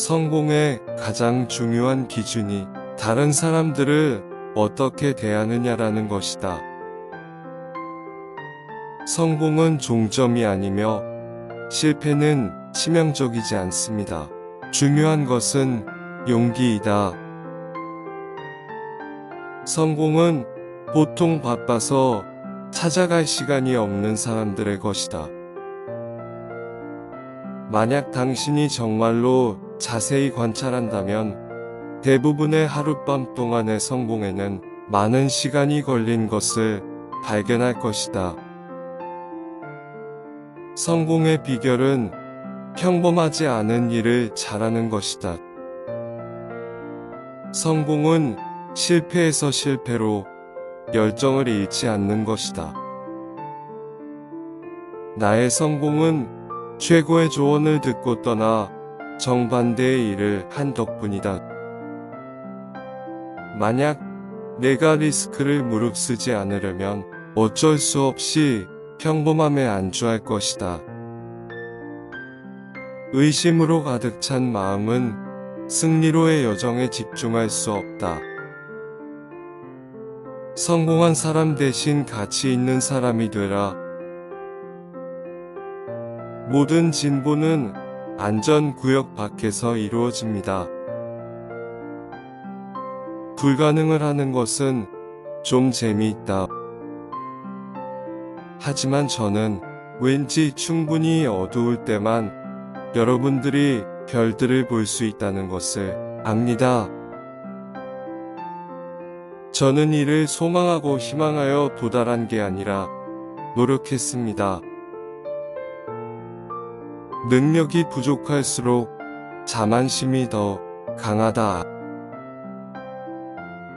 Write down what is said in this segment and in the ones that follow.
성공의 가장 중요한 기준이 다른 사람들을 어떻게 대하느냐라는 것이다. 성공은 종점이 아니며 실패는 치명적이지 않습니다. 중요한 것은 용기이다. 성공은 보통 바빠서 찾아갈 시간이 없는 사람들의 것이다. 만약 당신이 정말로 자세히 관찰한다면 대부분의 하룻밤 동안의 성공에는 많은 시간이 걸린 것을 발견할 것이다. 성공의 비결은 평범하지 않은 일을 잘하는 것이다. 성공은 실패에서 실패로 열정을 잃지 않는 것이다. 나의 성공은 최고의 조언을 듣고 떠나 정반대의 일을 한 덕분이다. 만약 내가 리스크를 무릅쓰지 않으려면 어쩔 수 없이 평범함에 안주할 것이다. 의심으로 가득 찬 마음은 승리로의 여정에 집중할 수 없다. 성공한 사람 대신 가치 있는 사람이 되라. 모든 진보는 안전구역 밖에서 이루어집니다. 불가능을 하는 것은 좀 재미있다. 하지만 저는 왠지 충분히 어두울 때만 여러분들이 별들을 볼 수 있다는 것을 압니다. 저는 이를 소망하고 희망하여 도달한 게 아니라 노력했습니다. 능력이 부족할수록 자만심이 더 강하다.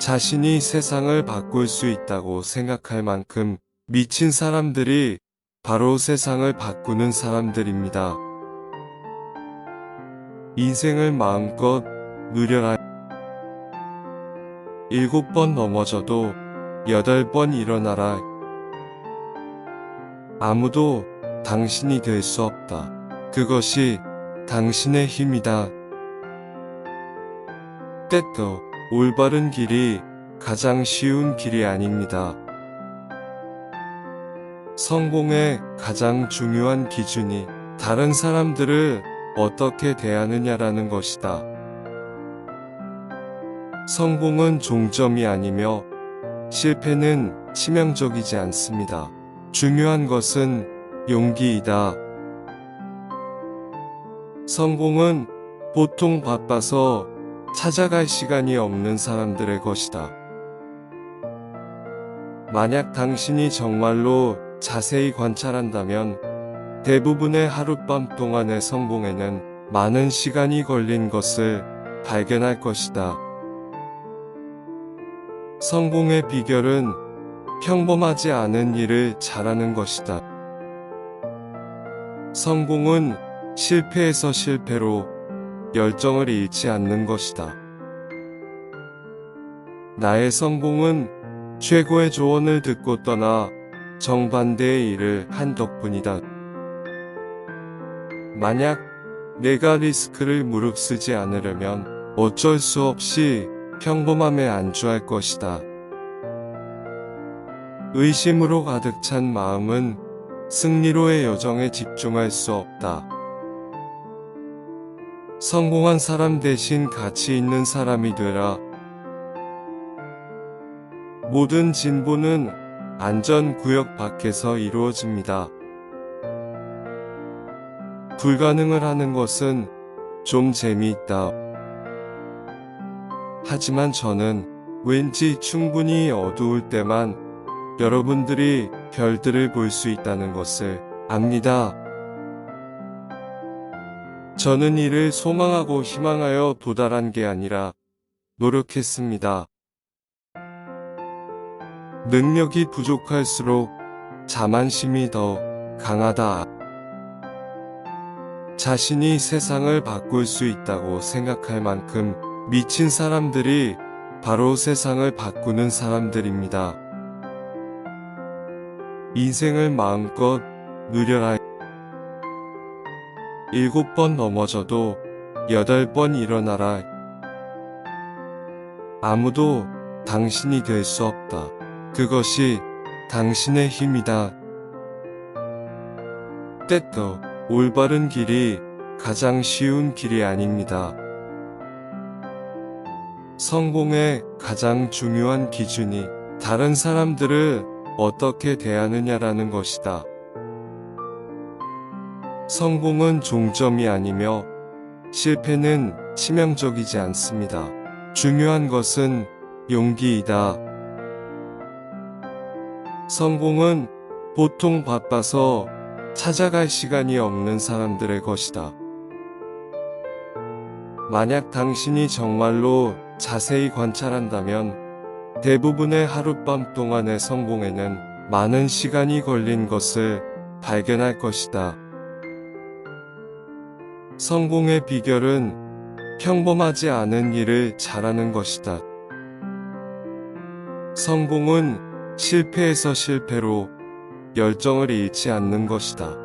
자신이 세상을 바꿀 수 있다고 생각할 만큼 미친 사람들이 바로 세상을 바꾸는 사람들입니다. 인생을 마음껏 누려라. 7번 넘어져도 8번 일어나라. 아무도 당신이 될 수 없다. 그것이 당신의 힘이다. 때또 올바른 길이 가장 쉬운 길이 아닙니다. 성공의 가장 중요한 기준이 다른 사람들을 어떻게 대하느냐라는 것이다. 성공은 종점이 아니며 실패는 치명적이지 않습니다. 중요한 것은 용기이다. 성공은 보통 바빠서 찾아갈 시간이 없는 사람들의 것이다. 만약 당신이 정말로 자세히 관찰한다면 대부분의 하룻밤 동안의 성공에는 많은 시간이 걸린 것을 발견할 것이다. 성공의 비결은 평범하지 않은 일을 잘하는 것이다. 성공은 실패에서 실패로 열정을 잃지 않는 것이다. 나의 성공은 최고의 조언을 듣고 떠나 정반대의 일을 한 덕분이다. 만약 내가 리스크를 무릅쓰지 않으려면 어쩔 수 없이 평범함에 안주할 것이다. 의심으로 가득 찬 마음은 승리로의 여정에 집중할 수 없다. 성공한 사람 대신 가치 있는 사람이 되라. 모든 진보는 안전구역 밖에서 이루어집니다. 불가능을 하는 것은 좀 재미있다. 하지만 저는 왠지 충분히 어두울 때만 여러분들이 별들을 볼 수 있다는 것을 압니다. 저는 이를 소망하고 희망하여 도달한 게 아니라 노력했습니다. 능력이 부족할수록 자만심이 더 강하다. 자신이 세상을 바꿀 수 있다고 생각할 만큼 미친 사람들이 바로 세상을 바꾸는 사람들입니다. 인생을 마음껏 누려라. 7번 넘어져도 8번 일어나라. 아무도 당신이 될 수 없다. 그것이 당신의 힘이다. 때도 올바른 길이 가장 쉬운 길이 아닙니다. 성공의 가장 중요한 기준이 다른 사람들을 어떻게 대하느냐라는 것이다. 성공은 종점이 아니며 실패는 치명적이지 않습니다. 중요한 것은 용기이다. 성공은 보통 바빠서 찾아갈 시간이 없는 사람들의 것이다. 만약 당신이 정말로 자세히 관찰한다면 대부분의 하룻밤 동안의 성공에는 많은 시간이 걸린 것을 발견할 것이다. 성공의 비결은 평범하지 않은 일을 잘하는 것이다. 성공은 실패에서 실패로 열정을 잃지 않는 것이다.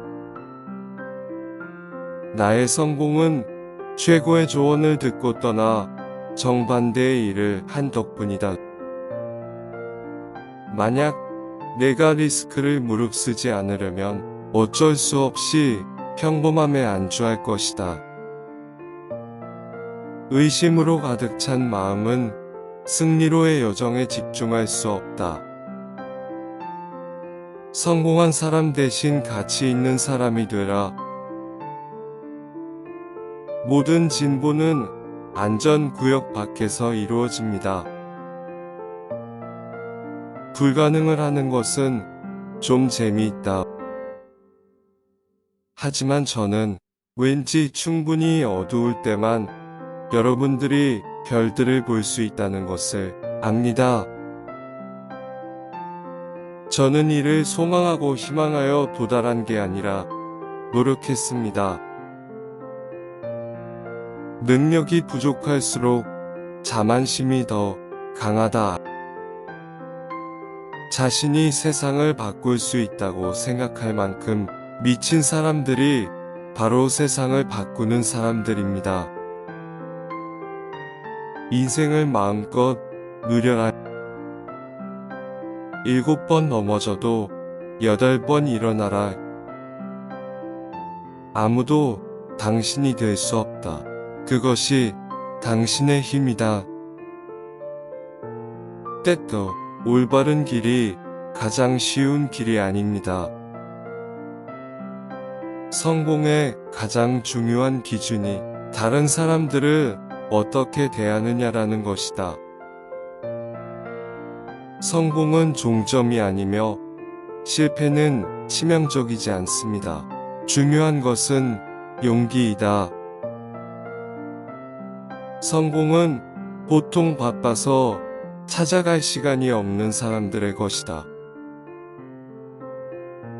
나의 성공은 최고의 조언을 듣고 떠나 정반대의 일을 한 덕분이다. 만약 내가 리스크를 무릅쓰지 않으려면 어쩔 수 없이 평범함에 안주할 것이다. 의심으로 가득 찬 마음은 승리로의 여정에 집중할 수 없다. 성공한 사람 대신 가치 있는 사람이 되라. 모든 진보는 안전구역 밖에서 이루어집니다. 불가능을 하는 것은 좀 재미있다. 하지만 저는 왠지 충분히 어두울 때만 여러분들이 별들을 볼 수 있다는 것을 압니다. 저는 이를 소망하고 희망하여 도달한 게 아니라 노력했습니다. 능력이 부족할수록 자만심이 더 강하다. 자신이 세상을 바꿀 수 있다고 생각할 만큼 미친 사람들이 바로 세상을 바꾸는 사람들입니다. 인생을 마음껏 누려라. 7번 넘어져도 8번 일어나라. 아무도 당신이 될 수 없다. 그것이 당신의 힘이다. 때도 올바른 길이 가장 쉬운 길이 아닙니다. 성공의 가장 중요한 기준이 다른 사람들을 어떻게 대하느냐라는 것이다. 성공은 종점이 아니며 실패는 치명적이지 않습니다. 중요한 것은 용기이다. 성공은 보통 바빠서 찾아갈 시간이 없는 사람들의 것이다.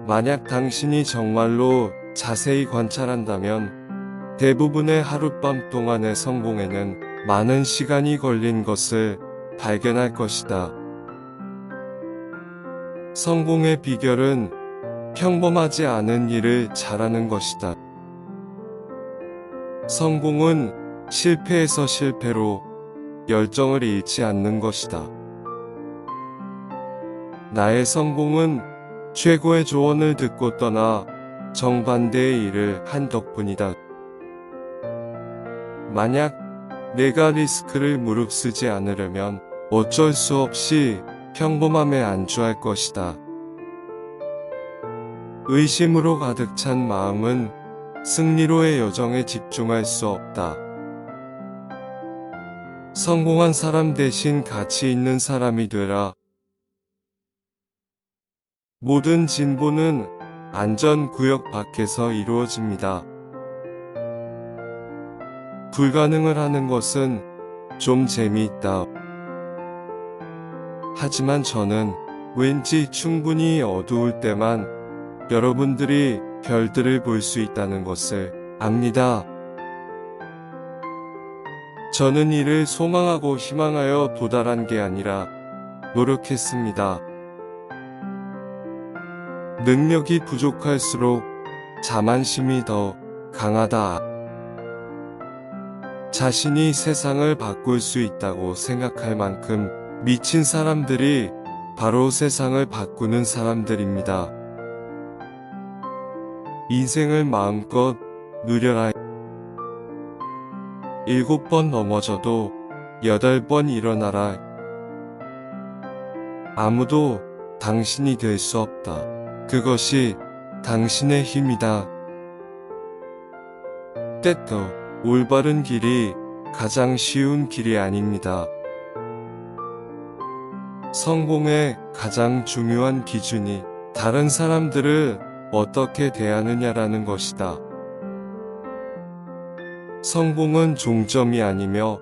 만약 당신이 정말로 자세히 관찰한다면 대부분의 하룻밤 동안의 성공에는 많은 시간이 걸린 것을 발견할 것이다. 성공의 비결은 평범하지 않은 일을 잘하는 것이다. 성공은 실패에서 실패로 열정을 잃지 않는 것이다. 나의 성공은 최고의 조언을 듣고 떠나 정반대의 일을 한 덕분이다. 만약 내가 리스크를 무릅쓰지 않으려면 어쩔 수 없이 평범함에 안주할 것이다. 의심으로 가득 찬 마음은 승리로의 여정에 집중할 수 없다. 성공한 사람 대신 가치 있는 사람이 되라. 모든 진보는 안전구역 밖에서 이루어집니다. 불가능을 하는 것은 좀 재미있다. 하지만 저는 왠지 충분히 어두울 때만 여러분들이 별들을 볼 수 있다는 것을 압니다. 저는 이를 소망하고 희망하여 도달한 게 아니라 노력했습니다. 능력이 부족할수록 자만심이 더 강하다. 자신이 세상을 바꿀 수 있다고 생각할 만큼 미친 사람들이 바로 세상을 바꾸는 사람들입니다. 인생을 마음껏 누려라. 7번 넘어져도 8번 일어나라. 아무도 당신이 될 수 없다. 그것이 당신의 힘이다. 때도 올바른 길이 가장 쉬운 길이 아닙니다. 성공의 가장 중요한 기준이 다른 사람들을 어떻게 대하느냐라는 것이다. 성공은 종점이 아니며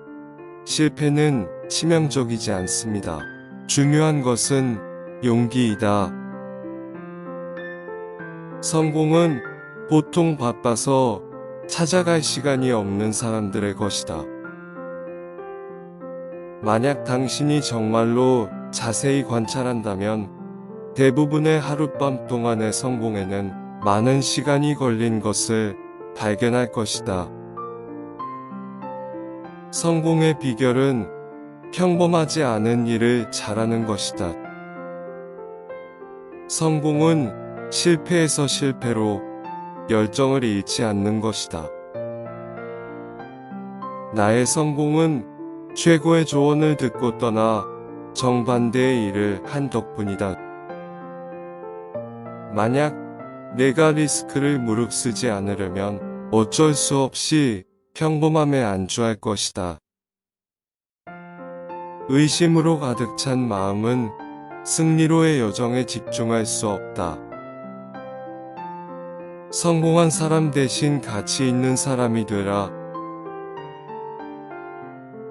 실패는 치명적이지 않습니다. 중요한 것은 용기이다. 성공은 보통 바빠서 찾아갈 시간이 없는 사람들의 것이다. 만약 당신이 정말로 자세히 관찰한다면 대부분의 하룻밤 동안의 성공에는 많은 시간이 걸린 것을 발견할 것이다. 성공의 비결은 평범하지 않은 일을 잘하는 것이다. 성공은 실패에서 실패로 열정을 잃지 않는 것이다. 나의 성공은 최고의 조언을 듣고 떠나 정반대의 일을 한 덕분이다. 만약 내가 리스크를 무릅쓰지 않으려면 어쩔 수 없이 평범함에 안주할 것이다. 의심으로 가득 찬 마음은 승리로의 여정에 집중할 수 없다. 성공한 사람 대신 가치 있는 사람이 되라.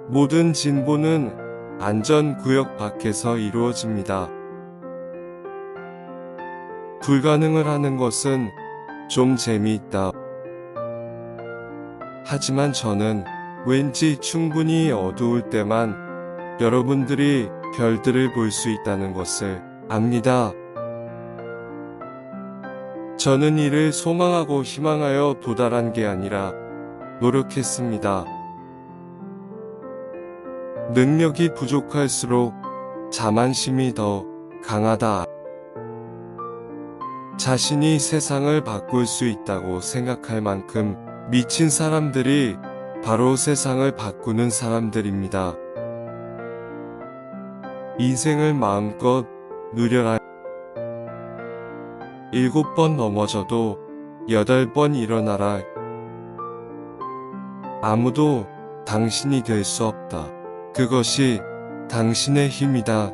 모든 진보는 안전구역 밖에서 이루어집니다. 불가능을 하는 것은 좀 재미있다. 하지만 저는 왠지 충분히 어두울 때만 여러분들이 별들을 볼 수 있다는 것을 압니다. 저는 이를 소망하고 희망하여 도달한 게 아니라 노력했습니다. 능력이 부족할수록 자만심이 더 강하다. 자신이 세상을 바꿀 수 있다고 생각할 만큼 미친 사람들이 바로 세상을 바꾸는 사람들입니다. 인생을 마음껏 누려라. 7번 넘어져도 8번 일어나라. 아무도 당신이 될 수 없다. 그것이 당신의 힘이다.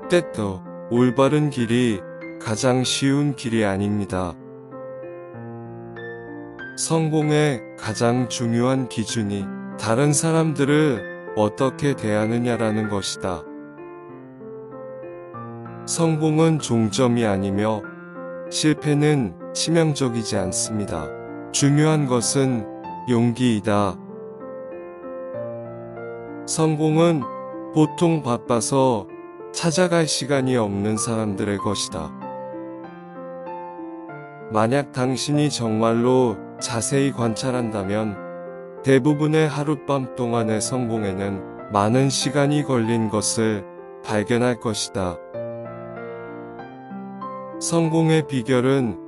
때도 올바른 길이 가장 쉬운 길이 아닙니다. 성공의 가장 중요한 기준이 다른 사람들을 어떻게 대하느냐라는 것이다. 성공은 종점이 아니며 실패는 치명적이지 않습니다. 중요한 것은 용기이다. 성공은 보통 바빠서 찾아갈 시간이 없는 사람들의 것이다. 만약 당신이 정말로 자세히 관찰한다면 대부분의 하룻밤 동안의 성공에는 많은 시간이 걸린 것을 발견할 것이다. 성공의 비결은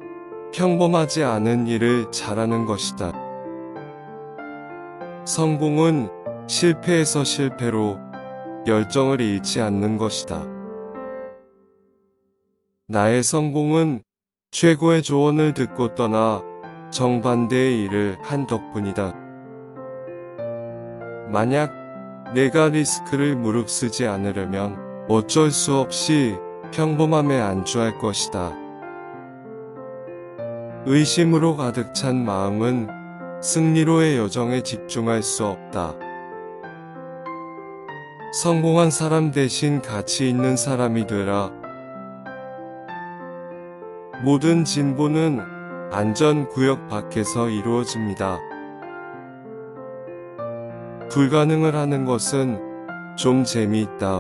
평범하지 않은 일을 잘하는 것이다. 성공은 실패에서 실패로 열정을 잃지 않는 것이다. 나의 성공은 최고의 조언을 듣고 떠나 정반대의 일을 한 덕분이다. 만약 내가 리스크를 무릅쓰지 않으려면 어쩔 수 없이 평범함에 안주할 것이다. 의심으로 가득 찬 마음은 승리로의 여정에 집중할 수 없다. 성공한 사람 대신 가치 있는 사람이 되라. 모든 진보는 안전구역 밖에서 이루어집니다. 불가능을 하는 것은 좀 재미있다.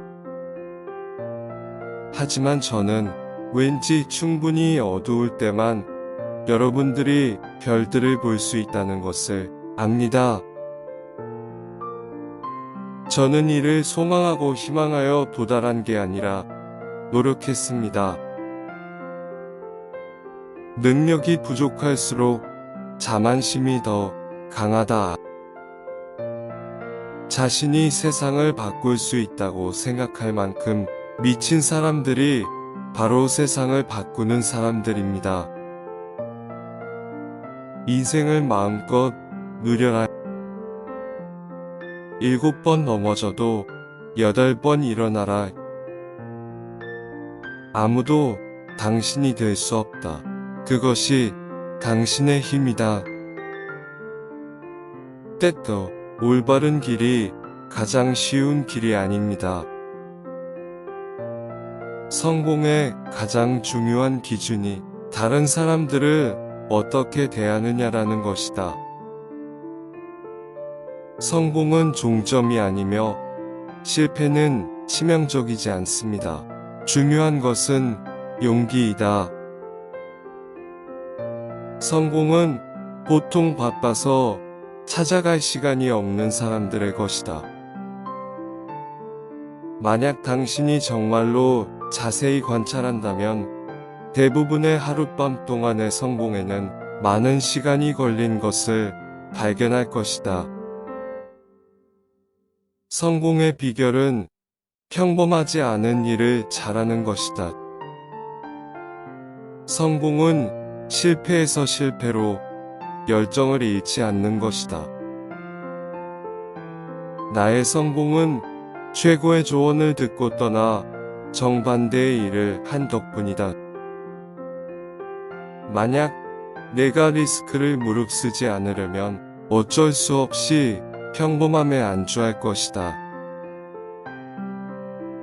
하지만 저는 왠지 충분히 어두울 때만 여러분들이 별들을 볼 수 있다는 것을 압니다. 저는 이를 소망하고 희망하여 도달한 게 아니라 노력했습니다. 능력이 부족할수록 자만심이 더 강하다. 자신이 세상을 바꿀 수 있다고 생각할 만큼 미친 사람들이 바로 세상을 바꾸는 사람들입니다. 인생을 마음껏 누려라. 7번 넘어져도 8번 일어나라. 아무도 당신이 될 수 없다. 그것이 당신의 힘이다. 때도 올바른 길이 가장 쉬운 길이 아닙니다. 성공의 가장 중요한 기준이 다른 사람들을 어떻게 대하느냐라는 것이다. 성공은 종점이 아니며 실패는 치명적이지 않습니다. 중요한 것은 용기이다. 성공은 보통 바빠서 찾아갈 시간이 없는 사람들의 것이다. 만약 당신이 정말로 자세히 관찰한다면 대부분의 하룻밤 동안의 성공에는 많은 시간이 걸린 것을 발견할 것이다. 성공의 비결은 평범하지 않은 일을 잘하는 것이다. 성공은 실패에서 실패로 열정을 잃지 않는 것이다. 나의 성공은 최고의 조언을 듣고 떠나 정반대의 일을 한 덕분이다. 만약 내가 리스크를 무릅쓰지 않으려면 어쩔 수 없이 평범함에 안주할 것이다.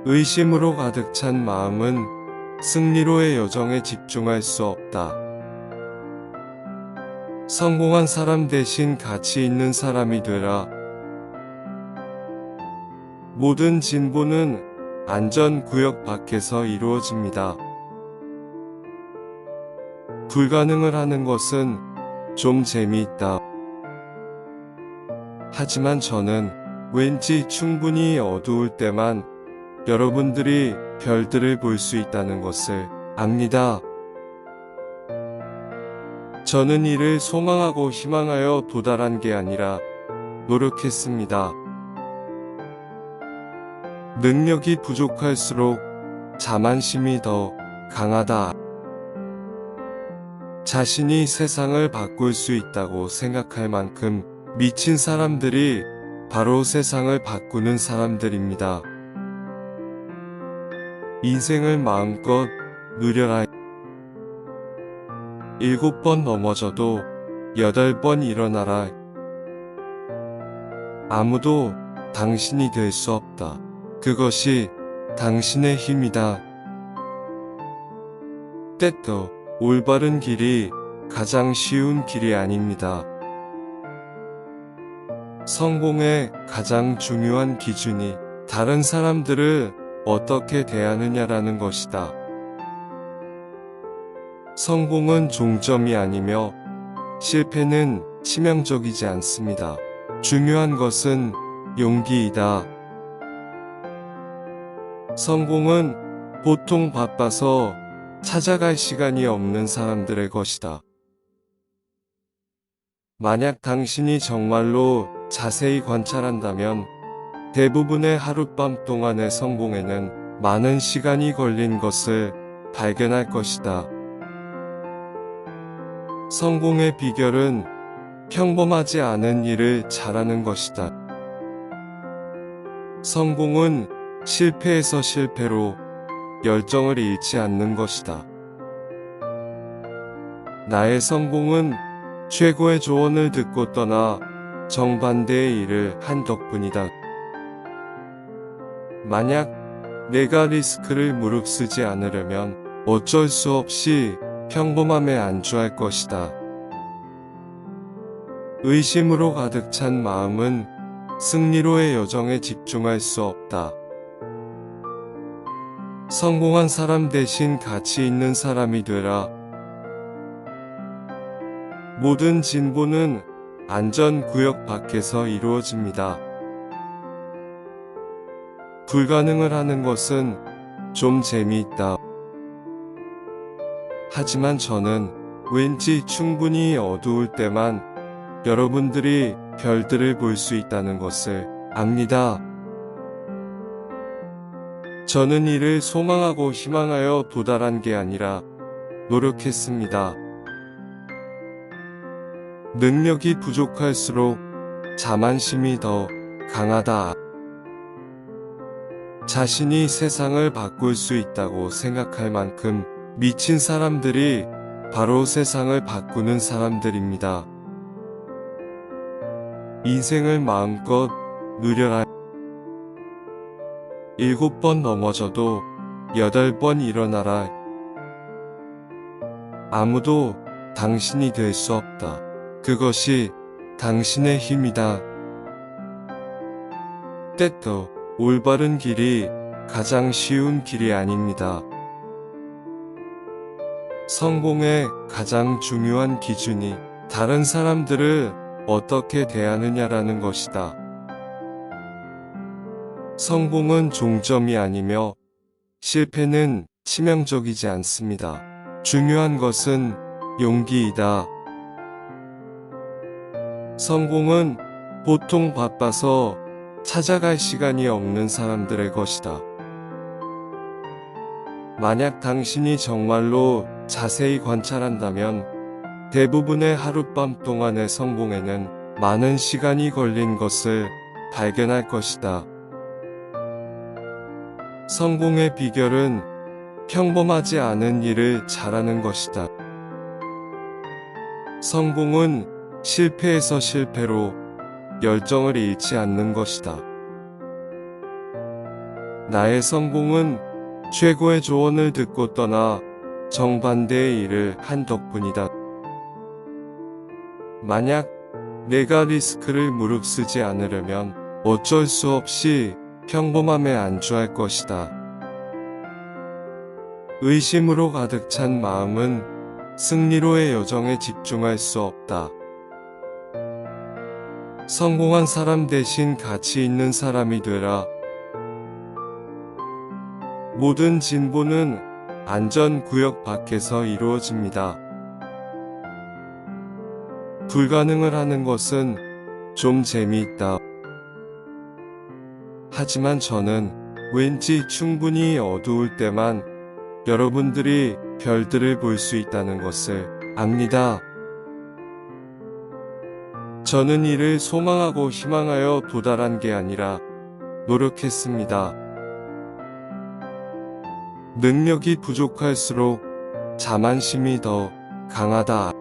의심으로 가득 찬 마음은 승리로의 여정에 집중할 수 없다. 성공한 사람 대신 가치 있는 사람이 되라. 모든 진보는 안전구역 밖에서 이루어집니다. 불가능을 하는 것은 좀 재미있다. 하지만 저는 왠지 충분히 어두울 때만 여러분들이 별들을 볼 수 있다는 것을 압니다. 저는 이를 소망하고 희망하여 도달한 게 아니라 노력했습니다. 능력이 부족할수록 자만심이 더 강하다. 자신이 세상을 바꿀 수 있다고 생각할 만큼 미친 사람들이 바로 세상을 바꾸는 사람들입니다. 인생을 마음껏 누려라. 7번 넘어져도 8번 일어나라. 아무도 당신이 될 수 없다. 그것이 당신의 힘이다. 때도 올바른 길이 가장 쉬운 길이 아닙니다. 성공의 가장 중요한 기준이 다른 사람들을 어떻게 대하느냐라는 것이다. 성공은 종점이 아니며 실패는 치명적이지 않습니다. 중요한 것은 용기이다. 성공은 보통 바빠서 찾아갈 시간이 없는 사람들의 것이다. 만약 당신이 정말로 자세히 관찰한다면 대부분의 하룻밤 동안의 성공에는 많은 시간이 걸린 것을 발견할 것이다. 성공의 비결은 평범하지 않은 일을 잘하는 것이다. 성공은 실패에서 실패로 열정을 잃지 않는 것이다. 나의 성공은 최고의 조언을 듣고 떠나 정반대의 일을 한 덕분이다. 만약 내가 리스크를 무릅쓰지 않으려면 어쩔 수 없이 평범함에 안주할 것이다. 의심으로 가득 찬 마음은 승리로의 여정에 집중할 수 없다. 성공한 사람 대신 가치 있는 사람이 되라. 모든 진보는 안전구역 밖에서 이루어집니다. 불가능을 하는 것은 좀 재미있다. 하지만 저는 왠지 충분히 어두울 때만 여러분들이 별들을 볼 수 있다는 것을 압니다. 저는 이를 소망하고 희망하여 도달한 게 아니라 노력했습니다. 능력이 부족할수록 자만심이 더 강하다. 자신이 세상을 바꿀 수 있다고 생각할 만큼 미친 사람들이 바로 세상을 바꾸는 사람들입니다. 인생을 마음껏 누려라. 7번 넘어져도 8번 일어나라. 아무도 당신이 될 수 없다. 그것이 당신의 힘이다. 때도 올바른 길이 가장 쉬운 길이 아닙니다. 성공의 가장 중요한 기준이 다른 사람들을 어떻게 대하느냐라는 것이다. 성공은 종점이 아니며 실패는 치명적이지 않습니다. 중요한 것은 용기이다. 성공은 보통 바빠서 찾아갈 시간이 없는 사람들의 것이다. 만약 당신이 정말로 자세히 관찰한다면 대부분의 하룻밤 동안의 성공에는 많은 시간이 걸린 것을 발견할 것이다. 성공의 비결은 평범하지 않은 일을 잘하는 것이다. 성공은 실패에서 실패로 열정을 잃지 않는 것이다. 나의 성공은 최고의 조언을 듣고 떠나 정반대의 일을 한 덕분이다. 만약 내가 리스크를 무릅쓰지 않으려면 어쩔 수 없이 평범함에 안주할 것이다. 의심으로 가득 찬 마음은 승리로의 여정에 집중할 수 없다. 성공한 사람 대신 가치 있는 사람이 되라. 모든 진보는 안전구역 밖에서 이루어집니다. 불가능을 하는 것은 좀 재미있다. 하지만 저는 왠지 충분히 어두울 때만 여러분들이 별들을 볼 수 있다는 것을 압니다. 저는 이를 소망하고 희망하여 도달한 게 아니라 노력했습니다. 능력이 부족할수록 자만심이 더 강하다.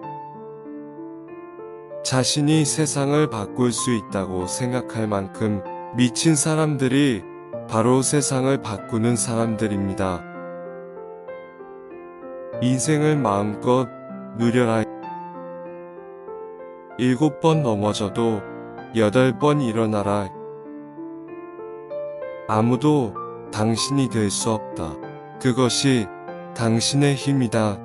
자신이 세상을 바꿀 수 있다고 생각할 만큼 미친 사람들이 바로 세상을 바꾸는 사람들입니다. 인생을 마음껏 누려라. 7번 넘어져도 8번 일어나라. 아무도 당신이 될 수 없다. 그것이 당신의 힘이다.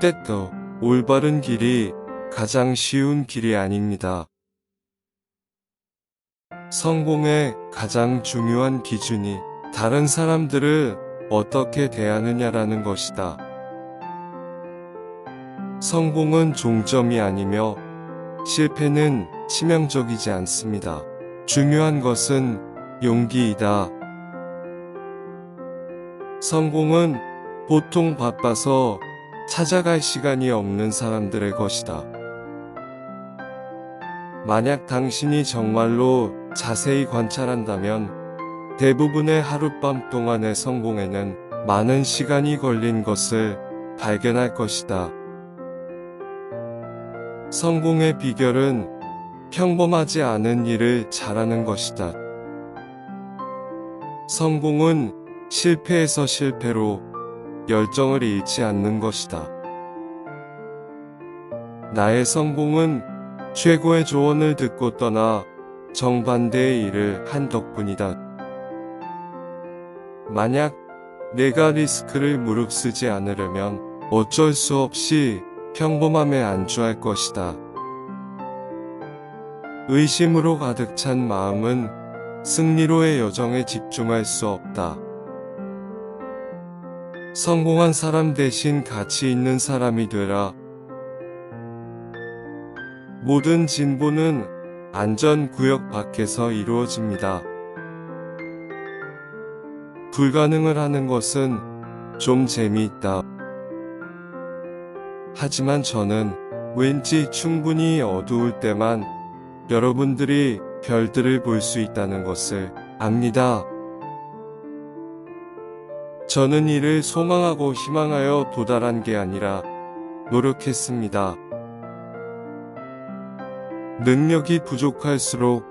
때도 올바른 길이 가장 쉬운 길이 아닙니다. 성공의 가장 중요한 기준이 다른 사람들을 어떻게 대하느냐라는 것이다. 성공은 종점이 아니며 실패는 치명적이지 않습니다. 중요한 것은 용기이다. 성공은 보통 바빠서 찾아갈 시간이 없는 사람들의 것이다. 만약 당신이 정말로 자세히 관찰한다면 대부분의 하룻밤 동안의 성공에는 많은 시간이 걸린 것을 발견할 것이다. 성공의 비결은 평범하지 않은 일을 잘하는 것이다. 성공은 실패에서 실패로 열정을 잃지 않는 것이다. 나의 성공은 최고의 조언을 듣고 떠나 정반대의 일을 한 덕분이다. 만약 내가 리스크를 무릅쓰지 않으려면 어쩔 수 없이 평범함에 안주할 것이다. 의심으로 가득 찬 마음은 승리로의 여정에 집중할 수 없다. 성공한 사람 대신 가치 있는 사람이 되라. 모든 진보는 안전구역 밖에서 이루어집니다. 불가능을 하는 것은 좀 재미있다. 하지만 저는 왠지 충분히 어두울 때만 여러분들이 별들을 볼 수 있다는 것을 압니다. 저는 이를 소망하고 희망하여 도달한 게 아니라 노력했습니다. 능력이 부족할수록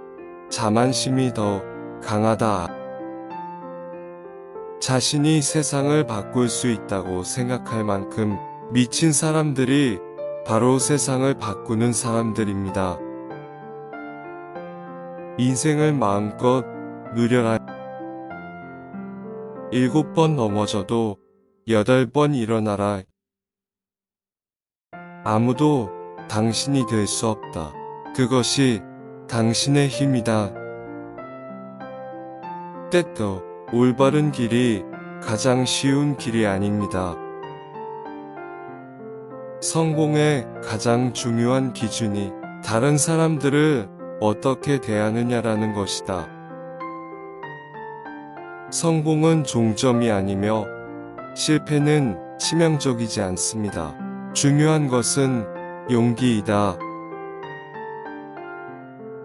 자만심이 더 강하다. 자신이 세상을 바꿀 수 있다고 생각할 만큼 미친 사람들이 바로 세상을 바꾸는 사람들입니다. 인생을 마음껏 누려라. 7번 넘어져도 8번 일어나라. 아무도 당신이 될 수 없다. 그것이 당신의 힘이다. 때도 올바른 길이 가장 쉬운 길이 아닙니다. 성공의 가장 중요한 기준이 다른 사람들을 어떻게 대하느냐라는 것이다. 성공은 종점이 아니며 실패는 치명적이지 않습니다. 중요한 것은 용기이다.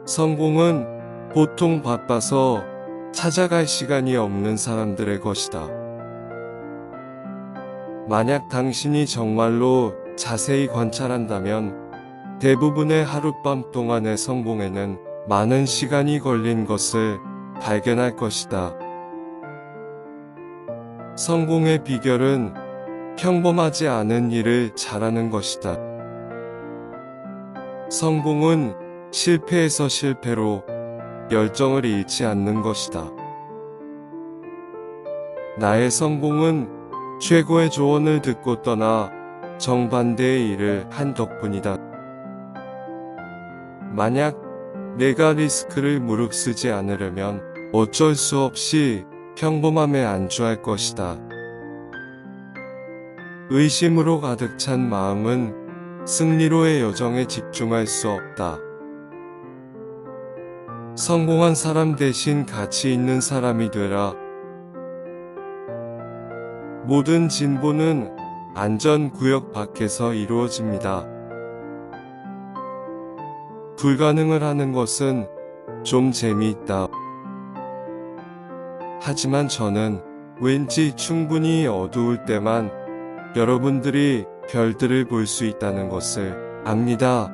성공은 보통 바빠서 찾아갈 시간이 없는 사람들의 것이다. 만약 당신이 정말로 자세히 관찰한다면 대부분의 하룻밤 동안의 성공에는 많은 시간이 걸린 것을 발견할 것이다. 성공의 비결은 평범하지 않은 일을 잘하는 것이다. 성공은 실패에서 실패로 열정을 잃지 않는 것이다. 나의 성공은 최고의 조언을 듣고 떠나 정반대의 일을 한 덕분이다. 만약 내가 리스크를 무릅쓰지 않으려면 어쩔 수 없이 평범함에 안주할 것이다. 의심으로 가득 찬 마음은 승리로의 여정에 집중할 수 없다. 성공한 사람 대신 가치 있는 사람이 되라. 모든 진보는 안전구역 밖에서 이루어집니다. 불가능을 하는 것은 좀 재미있다. 하지만 저는 왠지 충분히 어두울 때만 여러분들이 별들을 볼 수 있다는 것을 압니다.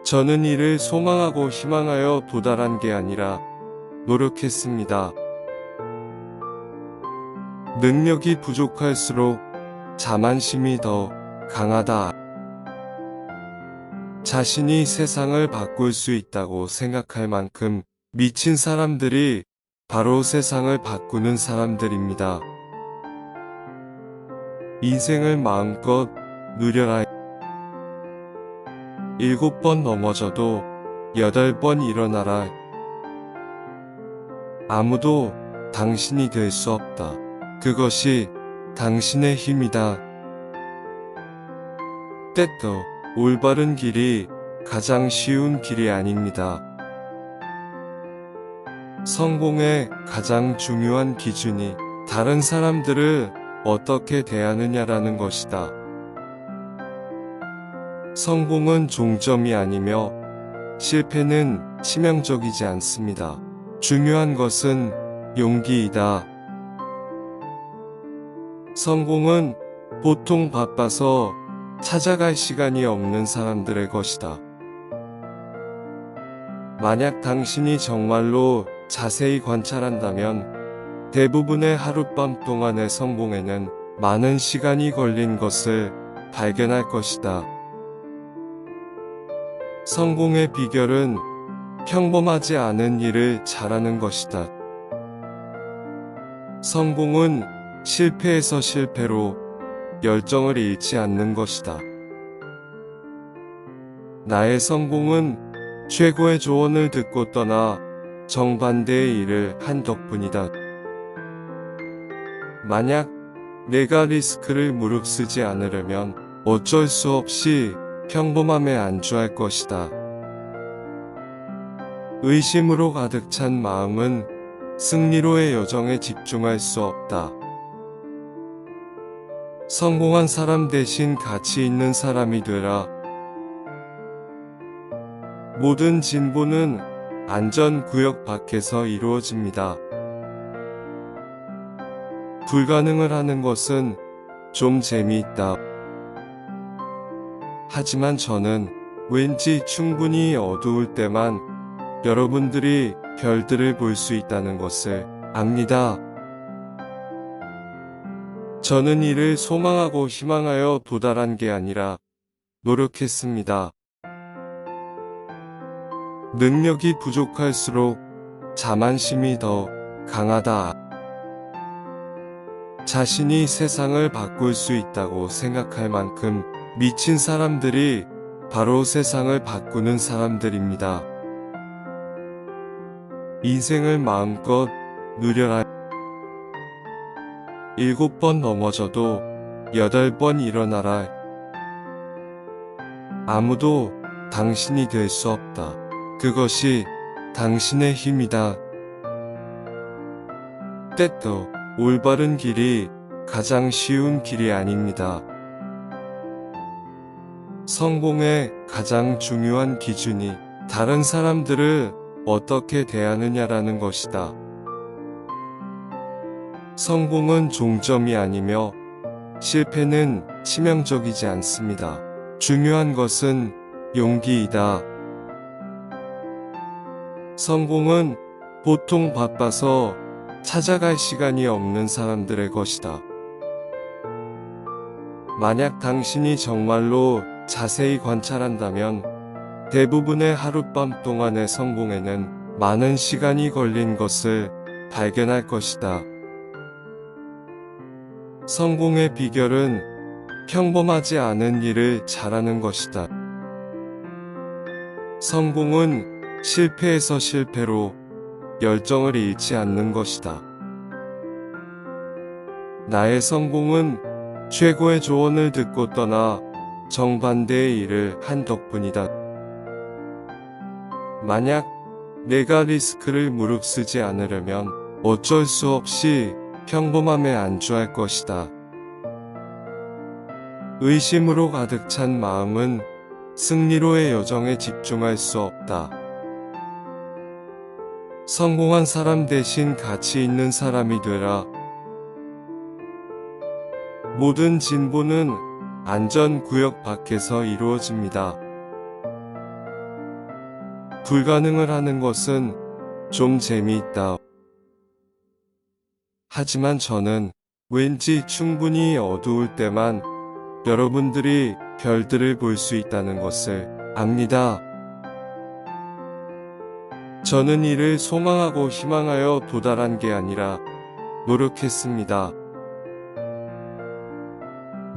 저는 이를 소망하고 희망하여 도달한 게 아니라 노력했습니다. 능력이 부족할수록 자만심이 더 강하다. 자신이 세상을 바꿀 수 있다고 생각할 만큼 미친 사람들이 바로 세상을 바꾸는 사람들입니다. 인생을 마음껏 누려라. 7번 넘어져도 8번 일어나라. 아무도 당신이 될 수 없다. 그것이 당신의 힘이다. 때도 올바른 길이 가장 쉬운 길이 아닙니다. 성공의 가장 중요한 기준이 다른 사람들을 어떻게 대하느냐라는 것이다. 성공은 종점이 아니며 실패는 치명적이지 않습니다. 중요한 것은 용기이다. 성공은 보통 바빠서 찾아갈 시간이 없는 사람들의 것이다. 만약 당신이 정말로 자세히 관찰한다면 대부분의 하룻밤 동안의 성공에는 많은 시간이 걸린 것을 발견할 것이다. 성공의 비결은 평범하지 않은 일을 잘하는 것이다. 성공은 실패에서 실패로 열정을 잃지 않는 것이다. 나의 성공은 최고의 조언을 듣고 떠나 정반대의 일을 한 덕분이다. 만약 내가 리스크를 무릅쓰지 않으려면 어쩔 수 없이 평범함에 안주할 것이다. 의심으로 가득 찬 마음은 승리로의 여정에 집중할 수 없다. 성공한 사람 대신 가치 있는 사람이 되라. 모든 진보는 안전구역 밖에서 이루어집니다. 불가능을 하는 것은 좀 재미있다. 하지만 저는 왠지 충분히 어두울 때만 여러분들이 별들을 볼 수 있다는 것을 압니다. 저는 이를 소망하고 희망하여 도달한 게 아니라 노력했습니다. 능력이 부족할수록 자만심이 더 강하다. 자신이 세상을 바꿀 수 있다고 생각할 만큼 미친 사람들이 바로 세상을 바꾸는 사람들입니다. 인생을 마음껏 누려라. 7번 넘어져도 8번 일어나라. 아무도 당신이 될 수 없다. 그것이 당신의 힘이다. 때또 올바른 길이 가장 쉬운 길이 아닙니다. 성공의 가장 중요한 기준이 다른 사람들을 어떻게 대하느냐라는 것이다. 성공은 종점이 아니며 실패는 치명적이지 않습니다. 중요한 것은 용기이다. 성공은 보통 바빠서 찾아갈 시간이 없는 사람들의 것이다. 만약 당신이 정말로 자세히 관찰한다면 대부분의 하룻밤 동안의 성공에는 많은 시간이 걸린 것을 발견할 것이다. 성공의 비결은 평범하지 않은 일을 잘하는 것이다. 성공은 실패에서 실패로 열정을 잃지 않는 것이다. 나의 성공은 최고의 조언을 듣고 떠나 정반대의 일을 한 덕분이다. 만약 내가 리스크를 무릅쓰지 않으려면 어쩔 수 없이 평범함에 안주할 것이다. 의심으로 가득 찬 마음은 승리로의 여정에 집중할 수 없다. 성공한 사람 대신 가치 있는 사람이 되라. 모든 진보는 안전구역 밖에서 이루어집니다. 불가능을 하는 것은 좀 재미있다. 하지만 저는 왠지 충분히 어두울 때만 여러분들이 별들을 볼 수 있다는 것을 압니다. 저는 이를 소망하고 희망하여 도달한 게 아니라 노력했습니다.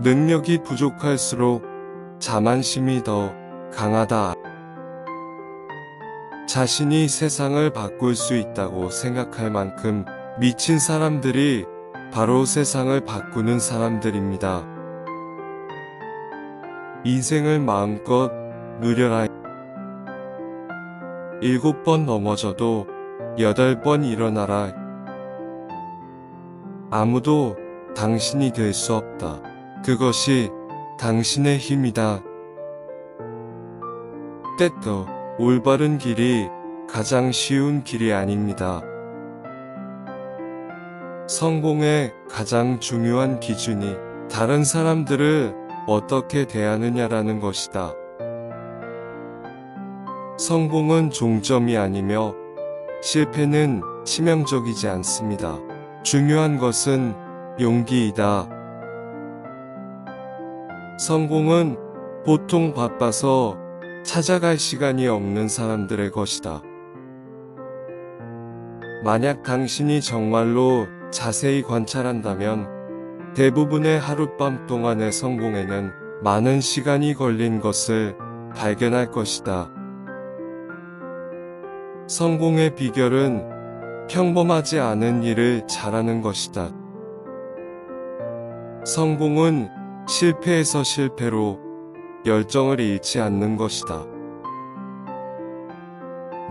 능력이 부족할수록 자만심이 더 강하다. 자신이 세상을 바꿀 수 있다고 생각할 만큼 미친 사람들이 바로 세상을 바꾸는 사람들입니다. 인생을 마음껏 누려라. 7번 넘어져도 8번 일어나라. 아무도 당신이 될 수 없다. 그것이 당신의 힘이다. 때또 올바른 길이 가장 쉬운 길이 아닙니다. 성공의 가장 중요한 기준이 다른 사람들을 어떻게 대하느냐라는 것이다. 성공은 종점이 아니며 실패는 치명적이지 않습니다. 중요한 것은 용기이다. 성공은 보통 바빠서 찾아갈 시간이 없는 사람들의 것이다. 만약 당신이 정말로 자세히 관찰한다면 대부분의 하룻밤 동안의 성공에는 많은 시간이 걸린 것을 발견할 것이다. 성공의 비결은 평범하지 않은 일을 잘하는 것이다. 성공은 실패에서 실패로 열정을 잃지 않는 것이다.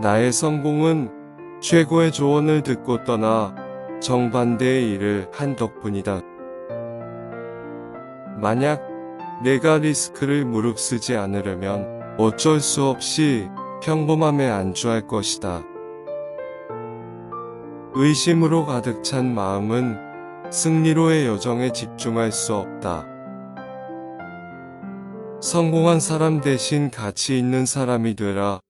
나의 성공은 최고의 조언을 듣고 떠나 정반대의 일을 한 덕분이다. 만약 내가 리스크를 무릅쓰지 않으려면 어쩔 수 없이 평범함에 안주할 것이다. 의심으로 가득 찬 마음은 승리로의 여정에 집중할 수 없다. 성공한 사람 대신 가치 있는 사람이 되라.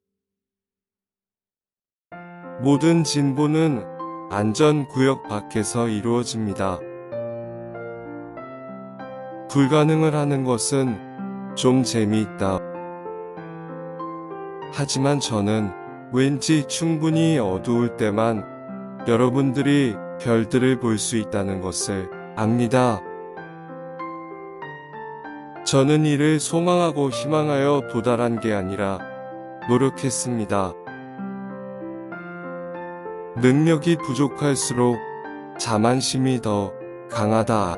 모든 진보는 안전구역 밖에서 이루어집니다. 불가능을 하는 것은 좀 재미있다. 하지만 저는 왠지 충분히 어두울 때만 여러분들이 별들을 볼 수 있다는 것을 압니다. 저는 이를 소망하고 희망하여 도달한 게 아니라 노력했습니다. 능력이 부족할수록 자만심이 더 강하다.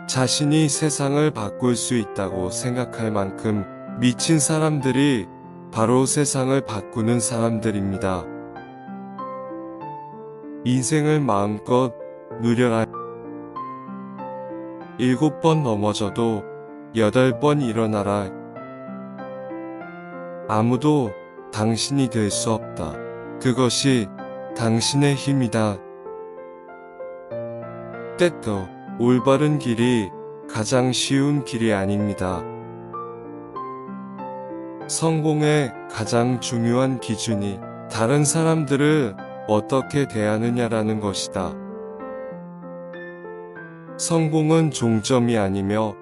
자신이 세상을 바꿀 수 있다고 생각할 만큼 미친 사람들이 바로 세상을 바꾸는 사람들입니다. 인생을 마음껏 누려라. 7번 넘어져도 8번 일어나라. 아무도 당신이 될 수 없다. 그것이 당신의 힘이다. 때도 올바른 길이 가장 쉬운 길이 아닙니다. 성공의 가장 중요한 기준이 다른 사람들을 어떻게 대하느냐라는 것이다. 성공은 종점이 아니며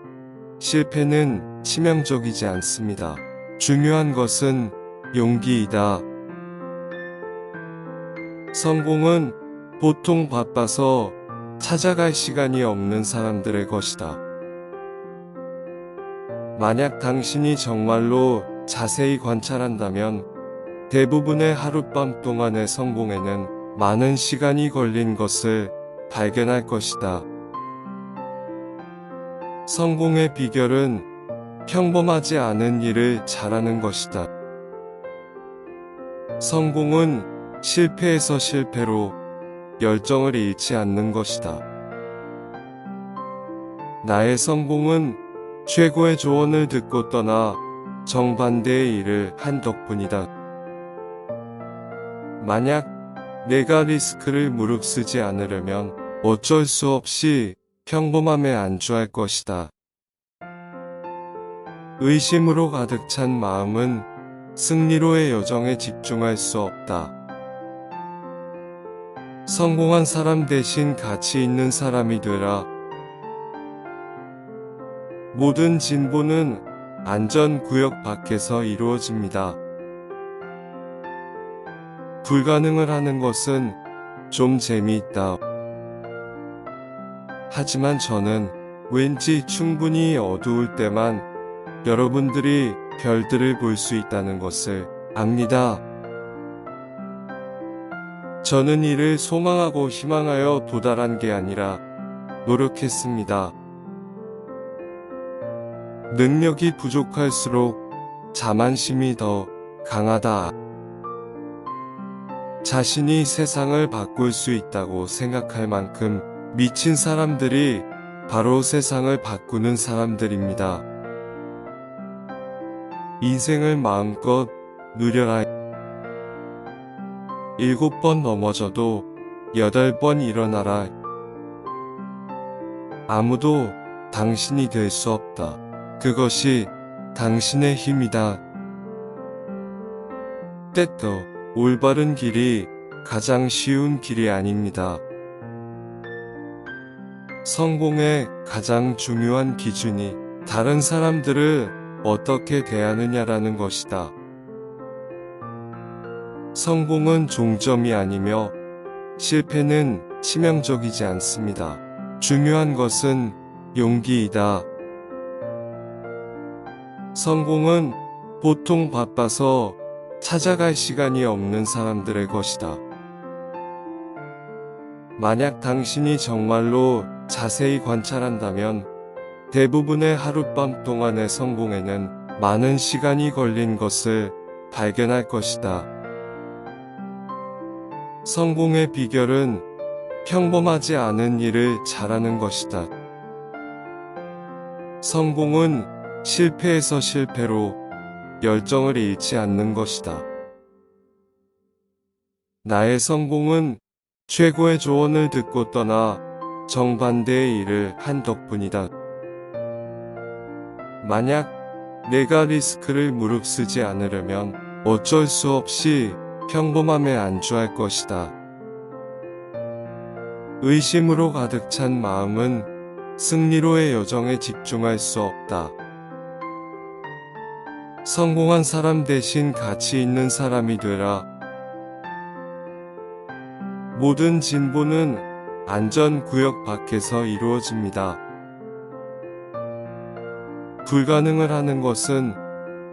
실패는 치명적이지 않습니다. 중요한 것은 용기이다. 성공은 보통 바빠서 찾아갈 시간이 없는 사람들의 것이다. 만약 당신이 정말로 자세히 관찰한다면 대부분의 하룻밤 동안의 성공에는 많은 시간이 걸린 것을 발견할 것이다. 성공의 비결은 평범하지 않은 일을 잘하는 것이다. 성공은 실패에서 실패로 열정을 잃지 않는 것이다. 나의 성공은 최고의 조언을 듣고 떠나 정반대의 일을 한 덕분이다. 만약 내가 리스크를 무릅쓰지 않으려면 어쩔 수 없이 평범함에 안주할 것이다. 의심으로 가득 찬 마음은 승리로의 여정에 집중할 수 없다. 성공한 사람 대신 가치 있는 사람이 되라. 모든 진보는 안전구역 밖에서 이루어집니다. 불가능을 하는 것은 좀 재미있다. 하지만 저는 왠지 충분히 어두울 때만 여러분들이 별들을 볼 수 있다는 것을 압니다. 저는 이를 소망하고 희망하여 도달한 게 아니라 노력했습니다. 능력이 부족할수록 자만심이 더 강하다. 자신이 세상을 바꿀 수 있다고 생각할 만큼 미친 사람들이 바로 세상을 바꾸는 사람들입니다. 인생을 마음껏 누려라. 7번 넘어져도 8번 일어나라. 아무도 당신이 될 수 없다. 그것이 당신의 힘이다. 때도 올바른 길이 가장 쉬운 길이 아닙니다. 성공의 가장 중요한 기준이 다른 사람들을 어떻게 대하느냐라는 것이다. 성공은 종점이 아니며 실패는 치명적이지 않습니다. 중요한 것은 용기이다. 성공은 보통 바빠서 찾아갈 시간이 없는 사람들의 것이다. 만약 당신이 정말로 자세히 관찰한다면 대부분의 하룻밤 동안의 성공에는 많은 시간이 걸린 것을 발견할 것이다. 성공의 비결은 평범하지 않은 일을 잘하는 것이다. 성공은 실패에서 실패로 열정을 잃지 않는 것이다. 나의 성공은 최고의 조언을 듣고 떠나 정반대의 일을 한 덕분이다. 만약 내가 리스크를 무릅쓰지 않으려면 어쩔 수 없이 평범함에 안주할 것이다. 의심으로 가득 찬 마음은 승리로의 여정에 집중할 수 없다. 성공한 사람 대신 가치 있는 사람이 되라. 모든 진보는 안전구역 밖에서 이루어집니다. 불가능을 하는 것은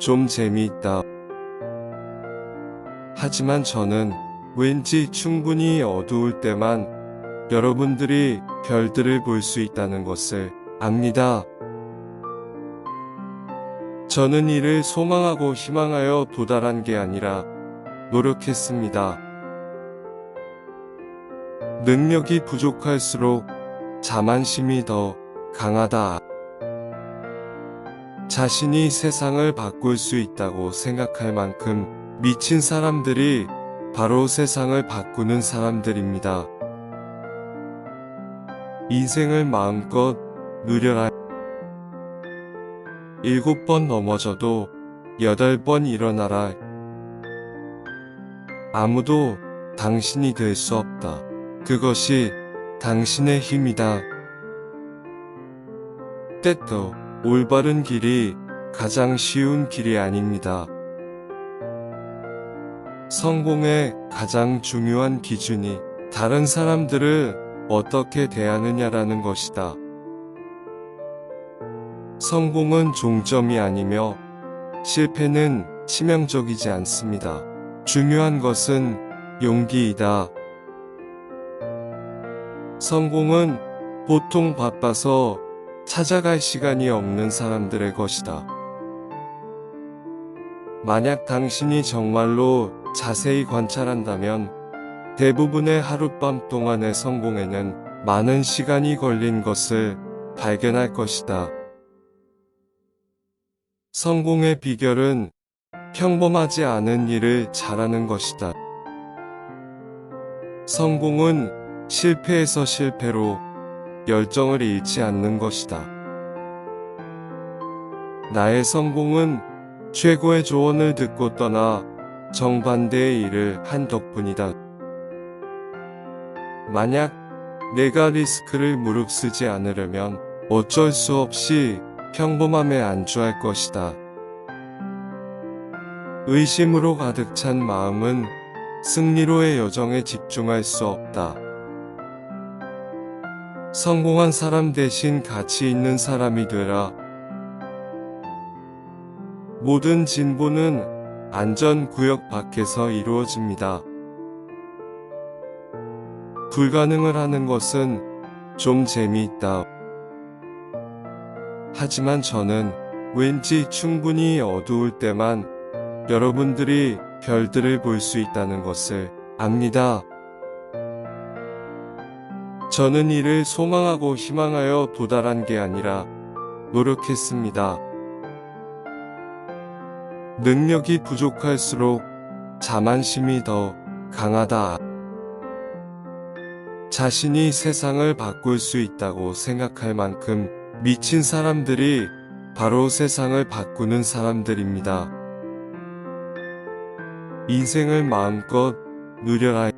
좀 재미있다. 하지만 저는 왠지 충분히 어두울 때만 여러분들이 별들을 볼 수 있다는 것을 압니다. 저는 이를 소망하고 희망하여 도달한 게 아니라 노력했습니다. 능력이 부족할수록 자만심이 더 강하다. 자신이 세상을 바꿀 수 있다고 생각할 만큼 미친 사람들이 바로 세상을 바꾸는 사람들입니다. 인생을 마음껏 누려라. 7번 넘어져도 8번 일어나라. 아무도 당신이 될 수 없다. 그것이 당신의 힘이다. 때또 올바른 길이 가장 쉬운 길이 아닙니다. 성공의 가장 중요한 기준이 다른 사람들을 어떻게 대하느냐라는 것이다. 성공은 종점이 아니며 실패는 치명적이지 않습니다. 중요한 것은 용기이다. 성공은 보통 바빠서 찾아갈 시간이 없는 사람들의 것이다. 만약 당신이 정말로 자세히 관찰한다면 대부분의 하룻밤 동안의 성공에는 많은 시간이 걸린 것을 발견할 것이다. 성공의 비결은 평범하지 않은 일을 잘하는 것이다. 성공은 실패에서 실패로 열정을 잃지 않는 것이다. 나의 성공은 최고의 조언을 듣고 떠나 정반대의 일을 한 덕분이다. 만약 내가 리스크를 무릅쓰지 않으려면 어쩔 수 없이 평범함에 안주할 것이다. 의심으로 가득 찬 마음은 승리로의 여정에 집중할 수 없다. 성공한 사람 대신 가치 있는 사람이 되라. 모든 진보는 안전구역 밖에서 이루어집니다. 불가능을 하는 것은 좀 재미있다. 하지만 저는 왠지 충분히 어두울 때만 여러분들이 별들을 볼 수 있다는 것을 압니다. 저는 이를 소망하고 희망하여 도달한 게 아니라 노력했습니다. 능력이 부족할수록 자만심이 더 강하다. 자신이 세상을 바꿀 수 있다고 생각할 만큼 미친 사람들이 바로 세상을 바꾸는 사람들입니다. 인생을 마음껏 누려라.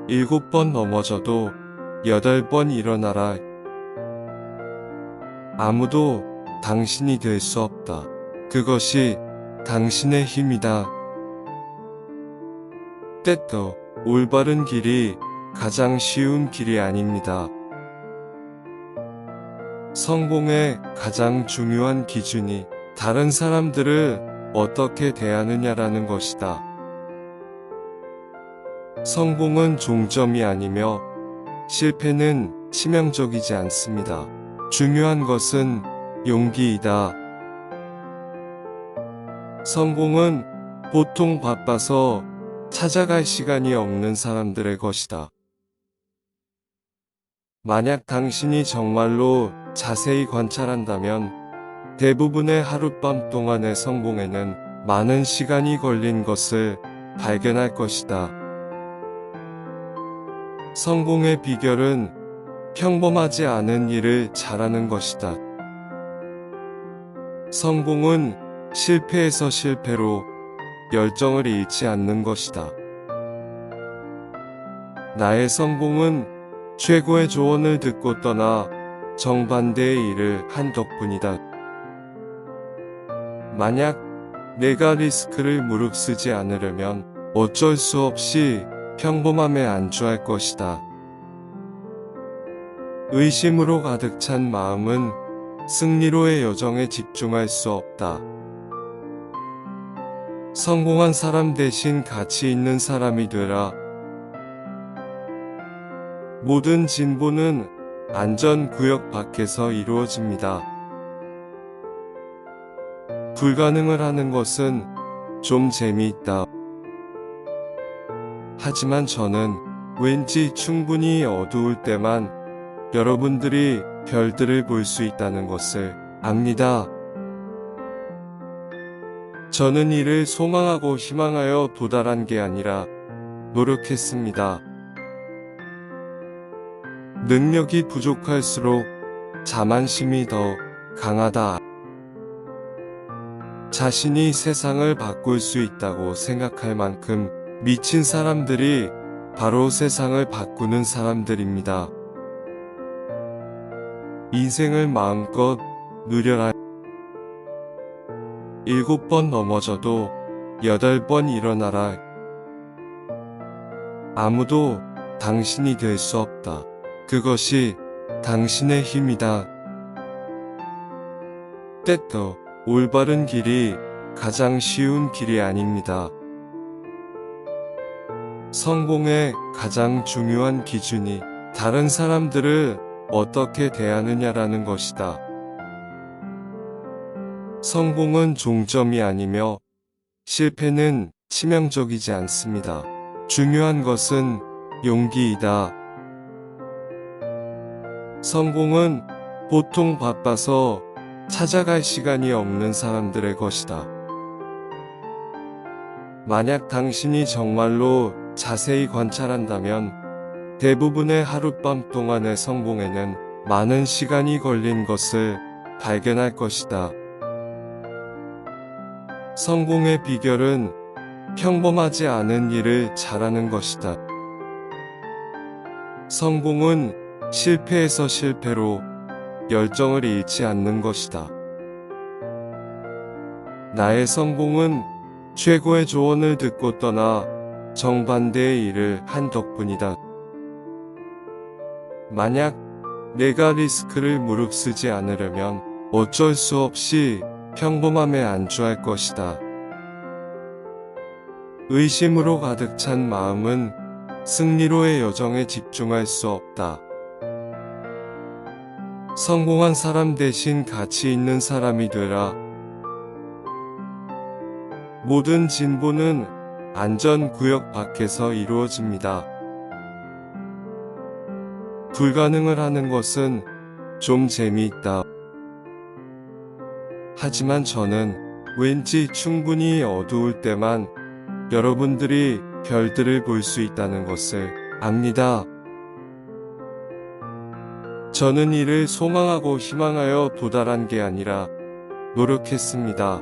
7번 넘어져도 8번 일어나라. 아무도 당신이 될 수 없다. 그것이 당신의 힘이다. 때또 올바른 길이 가장 쉬운 길이 아닙니다. 성공의 가장 중요한 기준이 다른 사람들을 어떻게 대하느냐라는 것이다. 성공은 종점이 아니며 실패는 치명적이지 않습니다. 중요한 것은 용기이다. 성공은 보통 바빠서 찾아갈 시간이 없는 사람들의 것이다. 만약 당신이 정말로 자세히 관찰한다면 대부분의 하룻밤 동안의 성공에는 많은 시간이 걸린 것을 발견할 것이다. 성공의 비결은 평범하지 않은 일을 잘하는 것이다. 성공은 실패에서 실패로 열정을 잃지 않는 것이다. 나의 성공은 최고의 조언을 듣고 떠나 정반대의 일을 한 덕분이다. 만약 내가 리스크를 무릅쓰지 않으려면 어쩔 수 없이 평범함에 안주할 것이다. 의심으로 가득 찬 마음은 승리로의 여정에 집중할 수 없다. 성공한 사람 대신 가치 있는 사람이 되라. 모든 진보는 안전구역 밖에서 이루어집니다. 불가능을 하는 것은 좀 재미있다. 하지만 저는 왠지 충분히 어두울 때만 여러분들이 별들을 볼 수 있다는 것을 압니다. 저는 이를 소망하고 희망하여 도달한 게 아니라 노력했습니다. 능력이 부족할수록 자만심이 더 강하다. 자신이 세상을 바꿀 수 있다고 생각할 만큼 미친 사람들이 바로 세상을 바꾸는 사람들입니다. 인생을 마음껏 누려라. 7번 넘어져도 8번 일어나라. 아무도 당신이 될 수 없다. 그것이 당신의 힘이다. 때또 올바른 길이 가장 쉬운 길이 아닙니다. 성공의 가장 중요한 기준이 다른 사람들을 어떻게 대하느냐라는 것이다. 성공은 종점이 아니며 실패는 치명적이지 않습니다. 중요한 것은 용기이다. 성공은 보통 바빠서 찾아갈 시간이 없는 사람들의 것이다. 만약 당신이 정말로 자세히 관찰한다면 대부분의 하룻밤 동안의 성공에는 많은 시간이 걸린 것을 발견할 것이다. 성공의 비결은 평범하지 않은 일을 잘하는 것이다. 성공은 실패에서 실패로 열정을 잃지 않는 것이다. 나의 성공은 최고의 조언을 듣고 떠나 정반대의 일을 한 덕분이다. 만약 내가 리스크를 무릅쓰지 않으려면 어쩔 수 없이 평범함에 안주할 것이다. 의심으로 가득 찬 마음은 승리로의 여정에 집중할 수 없다. 성공한 사람 대신 가치 있는 사람이 되라. 모든 진보는 안전구역 밖에서 이루어집니다. 불가능을 하는 것은 좀 재미있다. 하지만 저는 왠지 충분히 어두울 때만 여러분들이 별들을 볼 수 있다는 것을 압니다. 저는 이를 소망하고 희망하여 도달한 게 아니라 노력했습니다.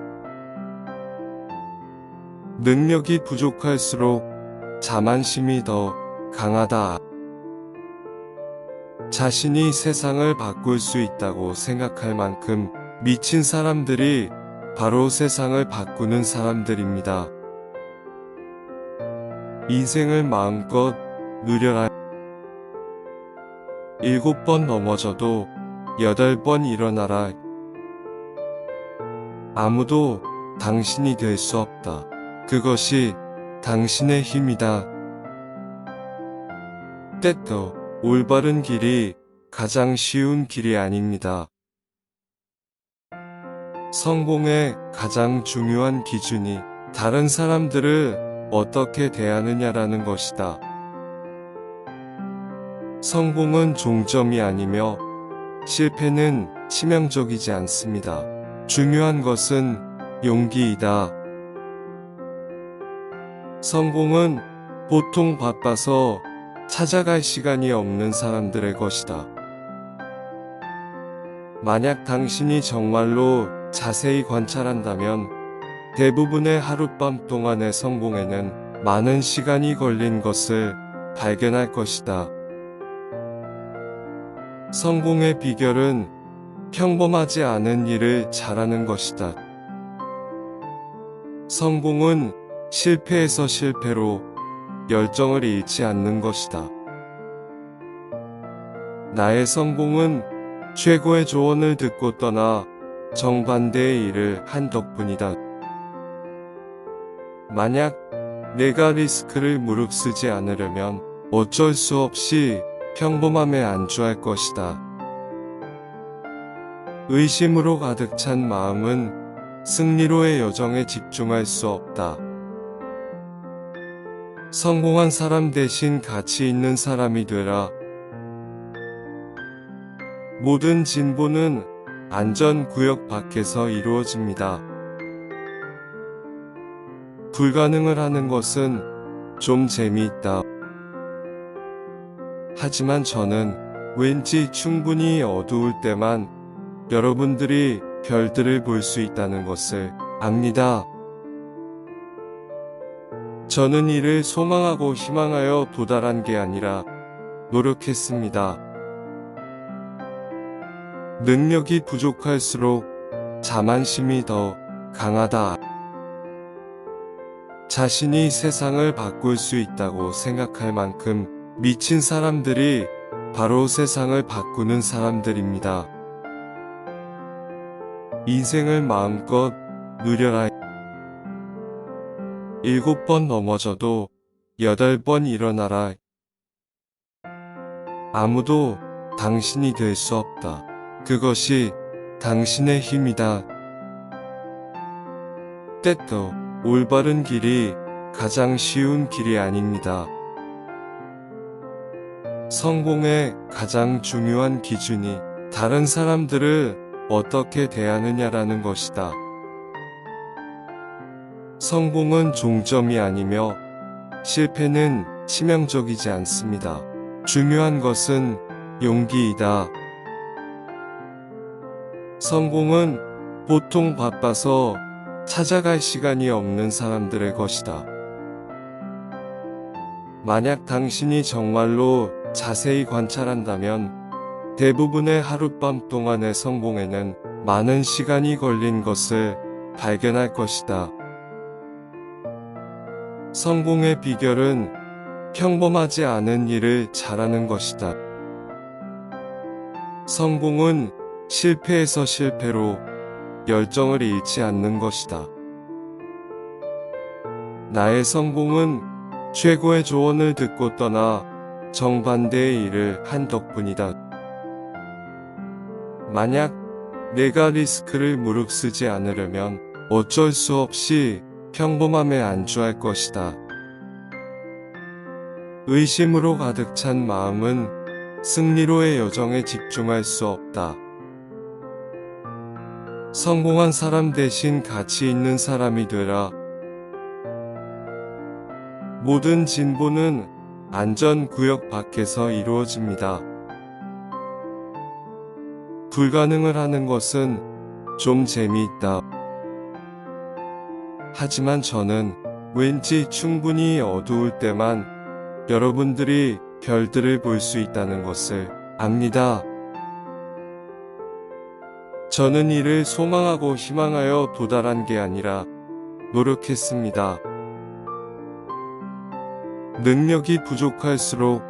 능력이 부족할수록 자만심이 더 강하다. 자신이 세상을 바꿀 수 있다고 생각할 만큼 미친 사람들이 바로 세상을 바꾸는 사람들입니다. 인생을 마음껏 누려라. 7번 넘어져도 8번 일어나라. 아무도 당신이 될 수 없다. 그것이 당신의 힘이다. 때또 올바른 길이 가장 쉬운 길이 아닙니다. 성공의 가장 중요한 기준이 다른 사람들을 어떻게 대하느냐라는 것이다. 성공은 종점이 아니며 실패는 치명적이지 않습니다. 중요한 것은 용기이다. 성공은 보통 바빠서 찾아갈 시간이 없는 사람들의 것이다. 만약 당신이 정말로 자세히 관찰한다면 대부분의 하룻밤 동안의 성공에는 많은 시간이 걸린 것을 발견할 것이다. 성공의 비결은 평범하지 않은 일을 잘하는 것이다. 성공은 실패에서 실패로 열정을 잃지 않는 것이다. 나의 성공은 최고의 조언을 듣고 떠나 정반대의 일을 한 덕분이다. 만약 내가 리스크를 무릅쓰지 않으려면 어쩔 수 없이 평범함에 안주할 것이다. 의심으로 가득 찬 마음은 승리로의 여정에 집중할 수 없다. 성공한 사람 대신 가치 있는 사람이 되라. 모든 진보는 안전구역 밖에서 이루어집니다. 불가능을 하는 것은 좀 재미있다. 하지만 저는 왠지 충분히 어두울 때만 여러분들이 별들을 볼 수 있다는 것을 압니다. 저는 이를 소망하고 희망하여 도달한 게 아니라 노력했습니다. 능력이 부족할수록 자만심이 더 강하다. 자신이 세상을 바꿀 수 있다고 생각할 만큼 미친 사람들이 바로 세상을 바꾸는 사람들입니다. 인생을 마음껏 누려라. 7번 넘어져도 8번 일어나라. 아무도 당신이 될 수 없다. 그것이 당신의 힘이다. 때또 올바른 길이 가장 쉬운 길이 아닙니다. 성공의 가장 중요한 기준이 다른 사람들을 어떻게 대하느냐라는 것이다. 성공은 종점이 아니며 실패는 치명적이지 않습니다. 중요한 것은 용기이다. 성공은 보통 바빠서 찾아갈 시간이 없는 사람들의 것이다. 만약 당신이 정말로 자세히 관찰한다면 대부분의 하룻밤 동안의 성공에는 많은 시간이 걸린 것을 발견할 것이다. 성공의 비결은 평범하지 않은 일을 잘하는 것이다. 성공은 실패에서 실패로 열정을 잃지 않는 것이다. 나의 성공은 최고의 조언을 듣고 떠나 정반대의 일을 한 덕분이다. 만약 내가 리스크를 무릅쓰지 않으려면 어쩔 수 없이 평범함에 안주할 것이다. 의심으로 가득 찬 마음은 승리로의 여정에 집중할 수 없다. 성공한 사람 대신 가치 있는 사람이 되라. 모든 진보는 안전구역 밖에서 이루어집니다. 불가능을 하는 것은 좀 재미있다. 하지만 저는 왠지 충분히 어두울 때만 여러분들이 별들을 볼 수 있다는 것을 압니다. 저는 이를 소망하고 희망하여 도달한 게 아니라 노력했습니다. 능력이 부족할수록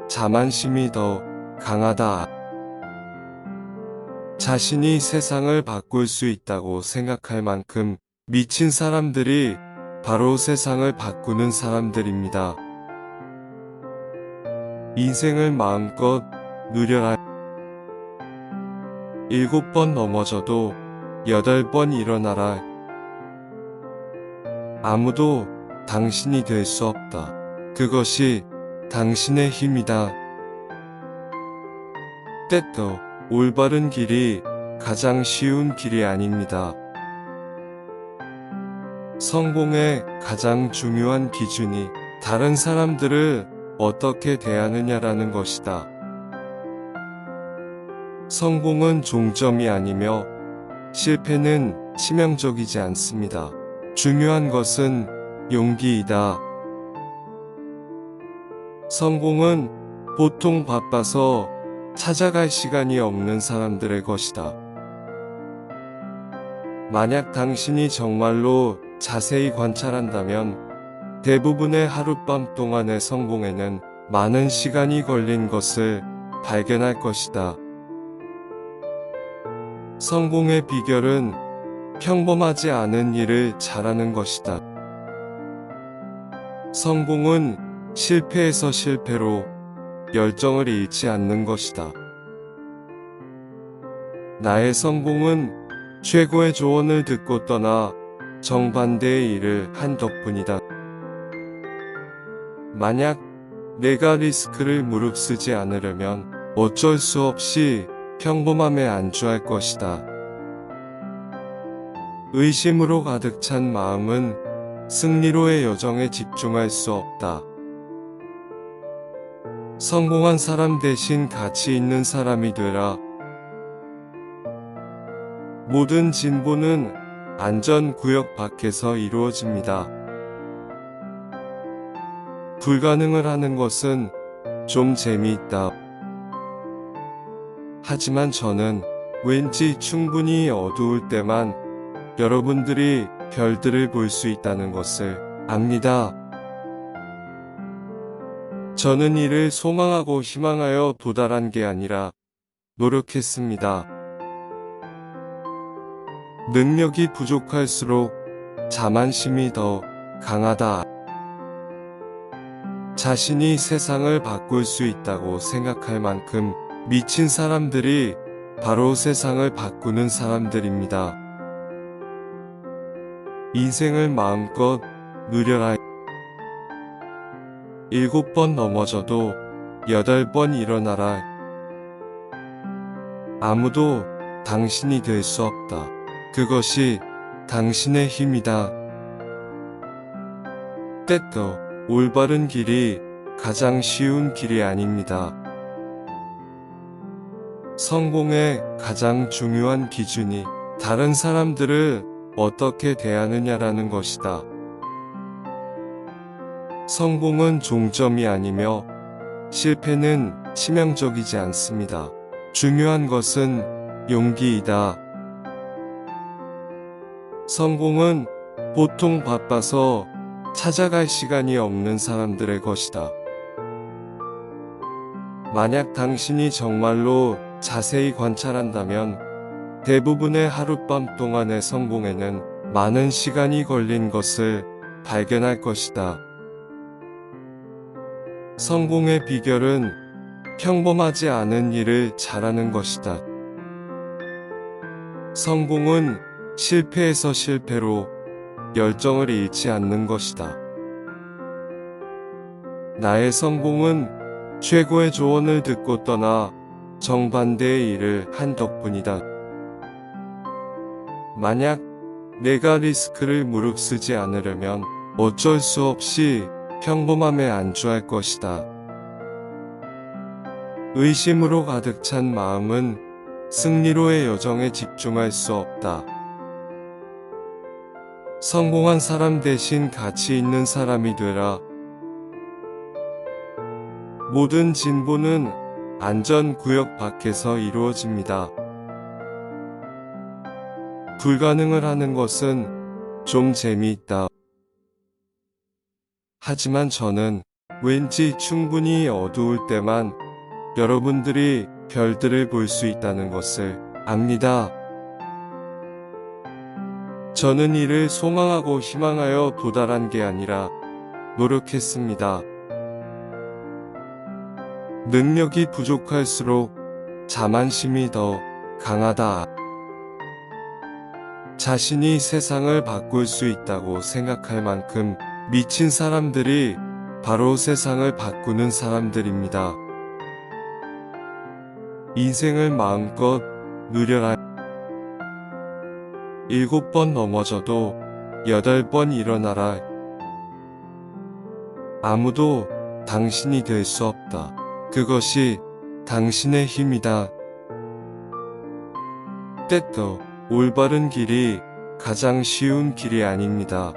자만심이 더 강하다. 자신이 세상을 바꿀 수 있다고 생각할 만큼 미친 사람들이 바로 세상을 바꾸는 사람들입니다. 인생을 마음껏 누려라. 7번 넘어져도 8번 일어나라. 아무도 당신이 될 수 없다. 그것이 당신의 힘이다. 때도 올바른 길이 가장 쉬운 길이 아닙니다. 성공의 가장 중요한 기준이 다른 사람들을 어떻게 대하느냐라는 것이다. 성공은 종점이 아니며 실패는 치명적이지 않습니다. 중요한 것은 용기이다. 성공은 보통 바빠서 찾아갈 시간이 없는 사람들의 것이다. 만약 당신이 정말로 자세히 관찰한다면 대부분의 하룻밤 동안의 성공에는 많은 시간이 걸린 것을 발견할 것이다. 성공의 비결은 평범하지 않은 일을 잘하는 것이다. 성공은 실패에서 실패로 열정을 잃지 않는 것이다. 나의 성공은 최고의 조언을 듣고 떠나 정반대의 일을 한 덕분이다. 만약 내가 리스크를 무릅쓰지 않으려면 어쩔 수 없이 평범함에 안주할 것이다. 의심으로 가득 찬 마음은 승리로의 여정에 집중할 수 없다. 성공한 사람 대신 가치 있는 사람이 되라. 모든 진보는 안전구역 밖에서 이루어집니다. 불가능을 하는 것은 좀 재미있다. 하지만 저는 왠지 충분히 어두울 때만 여러분들이 별들을 볼 수 있다는 것을 압니다. 저는 이를 소망하고 희망하여 도달한 게 아니라 노력했습니다. 능력이 부족할수록 자만심이 더 강하다. 자신이 세상을 바꿀 수 있다고 생각할 만큼 미친 사람들이 바로 세상을 바꾸는 사람들입니다. 인생을 마음껏 누려라. 7번 넘어져도 8번 일어나라. 아무도 당신이 될 수 없다. 그것이 당신의 힘이다. 때도 올바른 길이 가장 쉬운 길이 아닙니다. 성공의 가장 중요한 기준이 다른 사람들을 어떻게 대하느냐라는 것이다. 성공은 종점이 아니며 실패는 치명적이지 않습니다. 중요한 것은 용기이다. 성공은 보통 바빠서 찾아갈 시간이 없는 사람들의 것이다. 만약 당신이 정말로 자세히 관찰한다면 대부분의 하룻밤 동안의 성공에는 많은 시간이 걸린 것을 발견할 것이다. 성공의 비결은 평범하지 않은 일을 잘하는 것이다. 성공은 실패에서 실패로 열정을 잃지 않는 것이다. 나의 성공은 최고의 조언을 듣고 떠나 정반대의 일을 한 덕분이다. 만약 내가 리스크를 무릅쓰지 않으려면 어쩔 수 없이 평범함에 안주할 것이다. 의심으로 가득 찬 마음은 승리로의 여정에 집중할 수 없다. 성공한 사람 대신 가치 있는 사람이 되라. 모든 진보는 안전구역 밖에서 이루어집니다. 불가능을 하는 것은 좀 재미있다. 하지만 저는 왠지 충분히 어두울 때만 여러분들이 별들을 볼 수 있다는 것을 압니다. 저는 이를 소망하고 희망하여 도달한 게 아니라 노력했습니다. 능력이 부족할수록 자만심이 더 강하다. 자신이 세상을 바꿀 수 있다고 생각할 만큼 미친 사람들이 바로 세상을 바꾸는 사람들입니다. 인생을 마음껏 누려라. 7번 넘어져도 8번 일어나라. 아무도 당신이 될 수 없다. 그것이 당신의 힘이다. 때또 올바른 길이 가장 쉬운 길이 아닙니다.